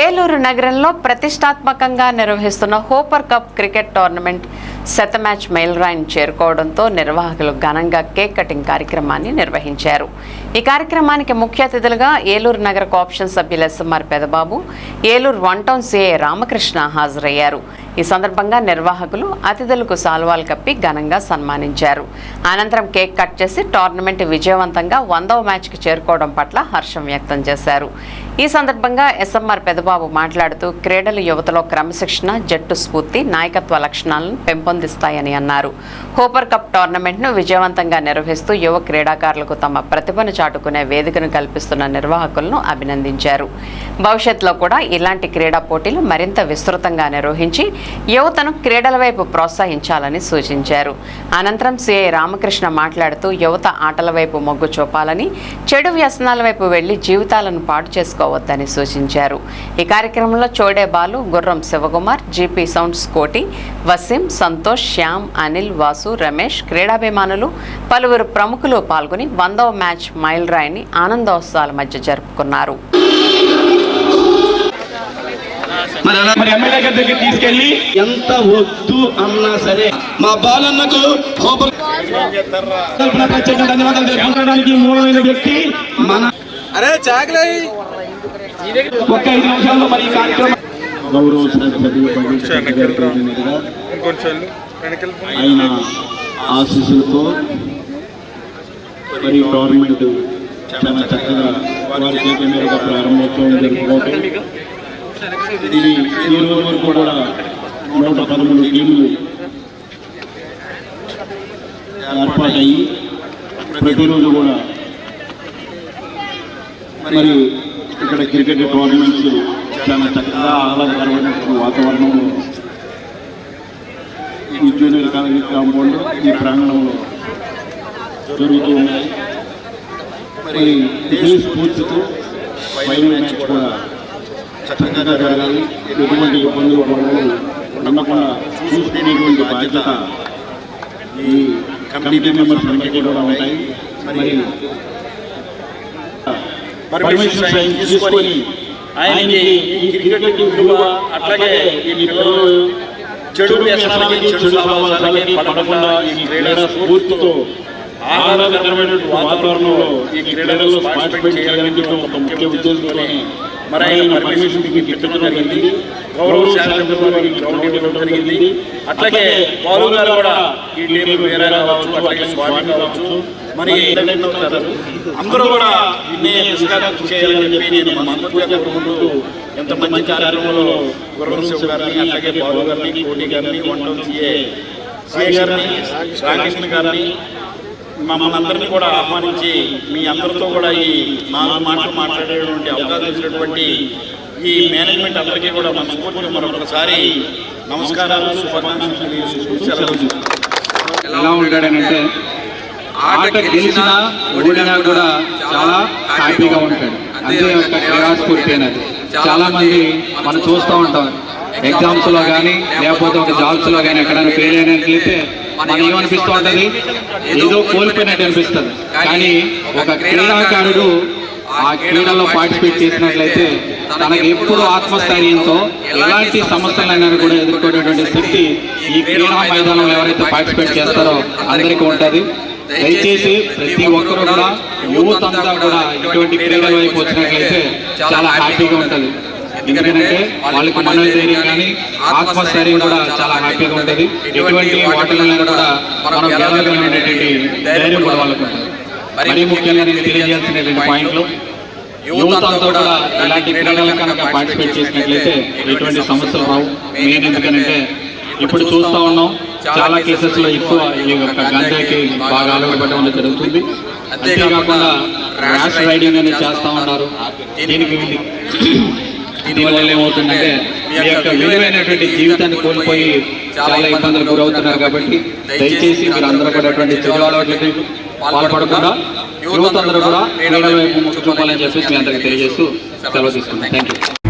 ఏలూరు నగరంలో ప్రతిష్టాత్మకంగా నిర్వహిస్తున్న హోపర్ కప్ క్రికెట్ టోర్నమెంట్ శత మ్యాచ్ మైలురాయిని చేరుకోవడంతో నిర్వాహకులు ఘనంగా కేక్ కటింగ్ కార్యక్రమాన్ని నిర్వహించారు. ఈ కార్యక్రమానికి ముఖ్య అతిథులుగా ఏలూరు నగర కోఆప్షన్ సభ్యులు SMR Pedababu, Eluru one town CI Ramakrishna హాజరయ్యారు. ఈ సందర్భంగా నిర్వాహకులు అతిథులకు సాల్వాలు కప్పి ఘనంగా సన్మానించారు. అనంతరం కేక్ కట్ చేసి టోర్నమెంట్ విజయవంతంగా 100వ మ్యాచ్కి చేరుకోవడం పట్ల హర్షం వ్యక్తం చేశారు. ఈ సందర్భంగా ఎస్ఎంఆర్ పెదబాబు మాట్లాడుతూ క్రీడలు యువతలో క్రమశిక్షణ, జట్టు స్ఫూర్తి, నాయకత్వ లక్షణాలను పెంపొందిస్తాయని అన్నారు. హోపర్ కప్ టోర్నమెంట్ను విజయవంతంగా నిర్వహిస్తూ యువ క్రీడాకారులకు తమ ప్రతిభను చాటుకునే వేదికను కల్పిస్తున్న నిర్వాహకులను అభినందించారు. భవిష్యత్తులో కూడా ఇలాంటి క్రీడా పోటీలు మరింత విస్తృతంగా నిర్వహించి యువతను క్రీడల వైపు ప్రోత్సహించాలని సూచించారు. అనంతరం సిఐ రామకృష్ణ మాట్లాడుతూ యువత ఆటల వైపు మొగ్గు చూపాలని, చెడు వ్యసనాల వైపు వెళ్లి జీవితాలను పాటు చేసుకోవద్దని సూచించారు. ఈ కార్యక్రమంలో చోడే బాలు, గుర్రం శివకుమార్, జీపీ సౌండ్స్ కోటి, వసీం, సంతోష్, శ్యామ్, అనిల్, వాసు, రమేష్, క్రీడాభిమానులు, పలువురు ప్రముఖులు పాల్గొని 100వ మ్యాచ్ మైలురాయిని ఆనందోత్సవాల మధ్య జరుపుకున్నారు. మరి ఎమ్మెల్యే గారి దగ్గర తీసుకెళ్లి ఎంత వద్దు అన్నా సరే మా బాలన్నకు ధన్యవాదాలు తెలుపుకోవడానికి మూలమైన వ్యక్తి మన ఒక్క 5 నిమిషాల్లో మరి ఈ కార్యక్రమం ఆయన ఆశీస్సులతో మరి గవర్నమెంట్ చాలా చక్కగా వారి చేతుల మీదుగా ప్రారంభోత్సవం జరుపుకోవటం. ఇది ఈ రోజు వరకు కూడా 113 టీములు ఏర్పాటయ్యి ప్రతిరోజు కూడా మరి ఇక్కడ క్రికెట్ టోర్నమెంట్స్ చాలా చక్కగా ఆహ్లాదకరమైనటువంటి వాతావరణంలో ఈ జూనియర్ కాలేజీ కాంపౌండ్ ఈ ప్రాంగణంలో జరుగుతూ ఉన్నాయి. మరి ఇదే స్ఫూర్తితో ఫైనల్ మ్యాచ్ కూడా చక్కగా జరగాలి, ఎటువంటి ఇబ్బందులు ఉండకుండా చూసుకునేటువంటి బాధ్యత ఈ కమిటీ మెంబర్స్ అందరికీ కూడా ఉంటాయి. మరి పర్మిషన్ సైన్ తీసుకొని ఆయనకి ఈ క్రికెట్ విలువ అట్లాగే ఈ పిల్లలు చెడు వ్యసనాలకి, చెడు స్వభావాలకి పడకుండా ఈ క్రీడా స్ఫూర్తితో ఆహ్లాదకరమైనటువంటి వాతావరణంలో ఈ క్రీడల్లో పార్టిసిపేట్ చేయాలని ఒక ముఖ్య ఉద్దేశంతో మరి ఆయన పర్మిషన్ పెట్టడం జరిగింది. గౌరవ శాసనసభ్యులు గ్రౌండ్ ఇవ్వడం జరిగింది. అట్లాగే బాలు గారు కూడా ఈ టీం వేరే కావచ్చు, అట్లాగే స్వామి కావచ్చు, మరి అందరూ కూడా చేయాలని చెప్పి నేను మనస్ఫూర్తిగా కోరుకుంటూ ఎంత మంచి కార్యక్రమంలో గుర్రం శివ గారిని, అట్లాగే బాలు గారిని, కోటి గారిని, వన్ టౌన్ సిఐ గారిని, రామకృష్ణ గారిని, మమ్మల్ని అందరినీ కూడా ఆహ్వానించి మీ అందరితో కూడా ఈ 4 మాటలు మాట్లాడేటువంటి అవకాశం ఇచ్చినటువంటి ఈ మేనేజ్మెంట్ అందరికీ కూడా మనస్ఫూర్తిగా మరొకసారి నమస్కారాలు, శుభాకాంక్షలు. ఎలా ఉంటాడనంటే ఆట గెలిచినా ఓడినా కూడా చాలా హ్యాపీగా ఉంటాడు. అదే ఒక క్రీడాస్ఫూర్తి అనేది చాలా మంది మనం చూస్తూ ఉంటాం. ఎగ్జామ్స్ లో కానీ లేకపోతే ఒక జాబ్స్ లో కానీ ఎక్కడైనా ఫెయిల్ అయినట్లయితే మనకి ఏమనిపిస్తూ ఉంటుంది, ఏదో కోల్పోయినట్టు అనిపిస్తుంది. కానీ ఒక క్రీడాకారుడు ఆ క్రీడల్లో పార్టిసిపేట్ చేసినట్లయితే తనకు ఎప్పుడు ఆత్మస్థైర్యంతో ఎలాంటి సమస్యలైనా కూడా ఎదుర్కొనేటువంటి శక్తి ఈ క్రీడా మైదానంలో ఎవరైతే పార్టిసిపేట్ చేస్తారో అందరికీ ఉంటుంది. దయచేసి ప్రతి ఒక్కరు కూడా యూత్ అంతా కూడా ఇటువంటి క్రీడల వైపు వచ్చినట్లయితే చాలా హ్యాపీగా ఉంటుంది. ఎందుకంటే వాళ్ళకి మనోధైర్యం కానీ ఆత్మస్థైర్యం కూడా చాలా హ్యాపీగా ఉంటుంది. ఎటువంటి వాటిలో కూడా మనం గెలవగలిగినటువంటి ధైర్యం కూడా వాళ్ళకు ఉంటుంది. మరీ ముఖ్యంగా నేను తెలియజేయాల్సినటువంటి పాయింట్లు, యువత అంతా కూడా ఇలాంటి క్రీడల కనుక పార్టిసిపేట్ చేసినట్లయితే ఎటువంటి సమస్యలు రావు. మెయిన్ ఎందుకంటే ఇప్పుడు చూస్తూ ఉన్నాం చాలా కేసెస్ లో ఎక్కువ ఈ యొక్క గంజాయికి బాగా అలవాటు పడడం జరుగుతుంది. అంతేకాకుండా ర్యాష్ రైడింగ్ అనేది చేస్తూ ఉన్నారు. దీనివల్ల ఏమవుతుందంటే మీ యొక్క విలువైనటువంటి జీవితాన్ని కోల్పోయి చాలా ఇబ్బందులు గురవుతున్నారు. కాబట్టి దయచేసి మీరు అందరూ కూడా అటువంటి చెడు అలవాట్లకి పాల్పడకుండా యువత అందరూ కూడా క్రీడల వైపు మొగ్గు చూపాలని చెప్పేసి మీ అందరికీ తెలియజేస్తూ సెలవు తీసుకుంటాం. Thank you.